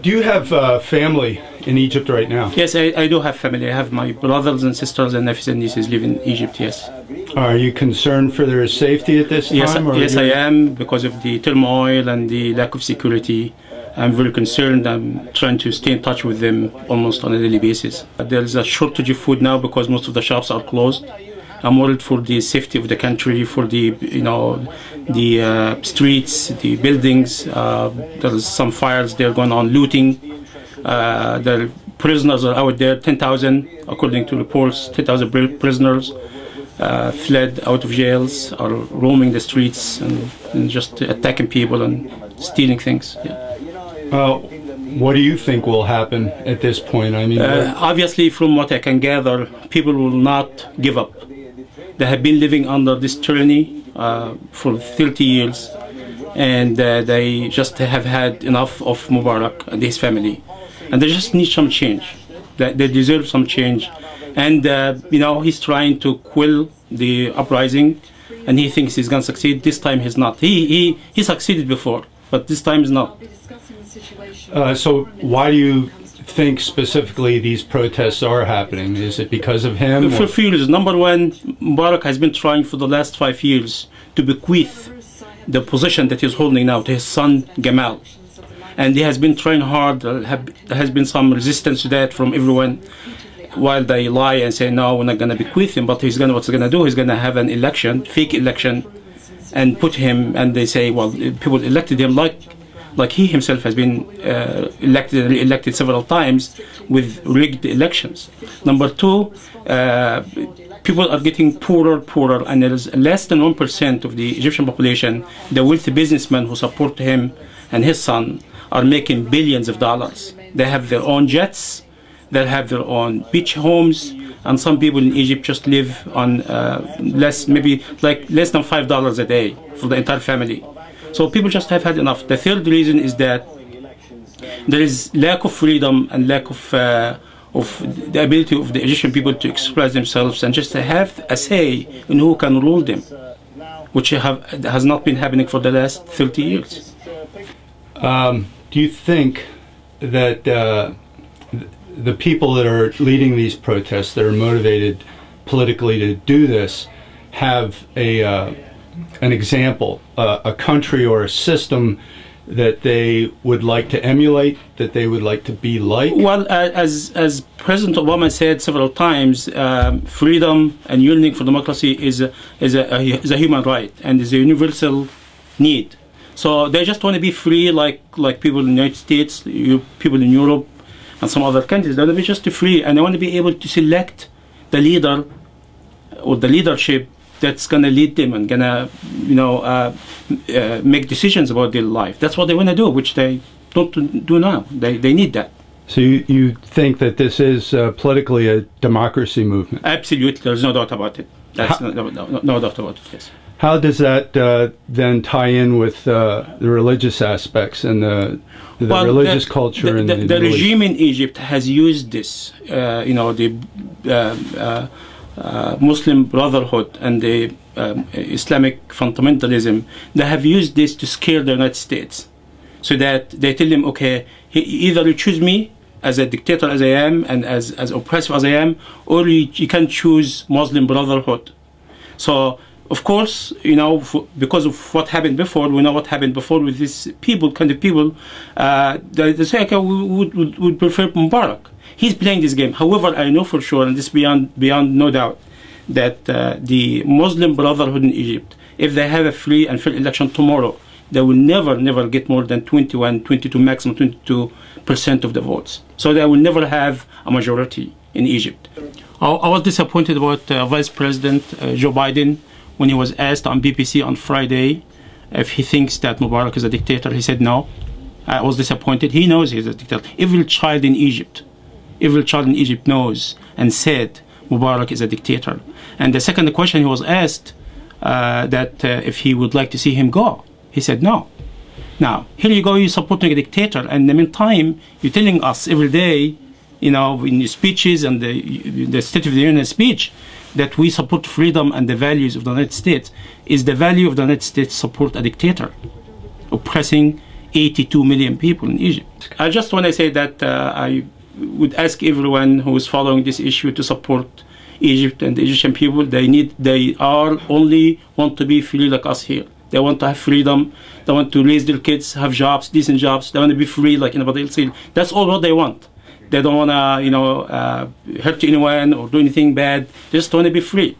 Do you have family in Egypt right now? Yes, I do have family. I have my brothers and sisters and nephews and nieces live in Egypt, yes. Are you concerned for their safety at this time? Yes, I am, because of the turmoil and the lack of security. I'm very concerned. I'm trying to stay in touch with them almost on a daily basis. There is a shortage of food now because most of the shops are closed. I'm worried for the safety of the country, for the streets, the buildings. There's some fires there going on, looting. The prisoners are out there, 10,000, according to reports. 10,000 prisoners fled out of jails, are roaming the streets and just attacking people and stealing things. Yeah. What do you think will happen at this point? I mean, obviously, from what I can gather, people will not give up. They have been living under this tyranny for 30 years, and they just have had enough of Mubarak and his family, and they just need some change. They deserve some change, and he's trying to quell the uprising, and he thinks he's going to succeed. This time he's not. He succeeded before, but this time he's not. So why do you think specifically these protests are happening? Is it because of him? For a few reasons. Number one, Mubarak has been trying for the last 5 years to bequeath the position that he's holding now to his son Gamal, and he has been trying hard. There has been some resistance to that from everyone, while they lie and say no, we're not going to bequeath him. But what's he going to do? He's going to have an election, fake election, and put him. And they say, well, people elected him like he himself has been elected and re-elected several times with rigged elections. Number two, people are getting poorer, and there is less than 1% of the Egyptian population, the wealthy businessmen who support him and his son, are making billions of dollars. They have their own jets, they have their own beach homes, and some people in Egypt just live on less than $5 a day for the entire family. So people just have had enough. The third reason is that there is lack of freedom and lack of the ability of the Egyptian people to express themselves and just to have a say in who can rule them, which has not been happening for the last 30 years. Do you think that the people that are leading these protests, that are motivated politically to do this, have an example, a country or a system that they would like to emulate, that they would like to be like? Well, as President Obama said several times, freedom and yearning for democracy is a human right and is a universal need. So they just want to be free, like people in the United States, people in Europe, and some other countries. They want to be just free, and they want to be able to select the leader or the leadership that's going to lead them and going to, make decisions about their life. That's what they want to do, which they don't do now. They need that. So you think that this is politically a democracy movement? Absolutely. There's no doubt about it. That's no doubt about it, yes. How does that then tie in with the religious aspects and the religious culture? The regime in Egypt has used this, Muslim Brotherhood and the Islamic fundamentalism. They have used this to scare the United States, so that they tell them, okay, either you choose me as a dictator as I am and as oppressive as I am, or you can choose Muslim Brotherhood. So of course, because of what happened before, we know what happened before with these kind of people. They say, okay, we would prefer Mubarak. He's playing this game. However, I know for sure, and this beyond no doubt, that the Muslim Brotherhood in Egypt, if they have a free and fair election tomorrow, they will never get more than 21, 22, maximum 22% of the votes. So they will never have a majority in Egypt. I was disappointed about Vice President Joe Biden when he was asked on BBC on Friday if he thinks that Mubarak is a dictator. He said no. I was disappointed. He knows he's a dictator. Every child in Egypt knows and said Mubarak is a dictator. And the second question he was asked, that if he would like to see him go, he said no. Now, here you go, you're supporting a dictator, and in the meantime, you're telling us every day, in your speeches and the State of the Union speech, that we support freedom and the values of the United States. Is the value of the United States support a dictator oppressing 82 million people in Egypt. I just want to say that I would ask everyone who is following this issue to support Egypt and the Egyptian people. They are only want to be free like us here. They want to have freedom. They want to raise their kids, have jobs, decent jobs. They want to be free like anybody else. That's all what they want. They don't want to, hurt anyone or do anything bad. They just want to be free.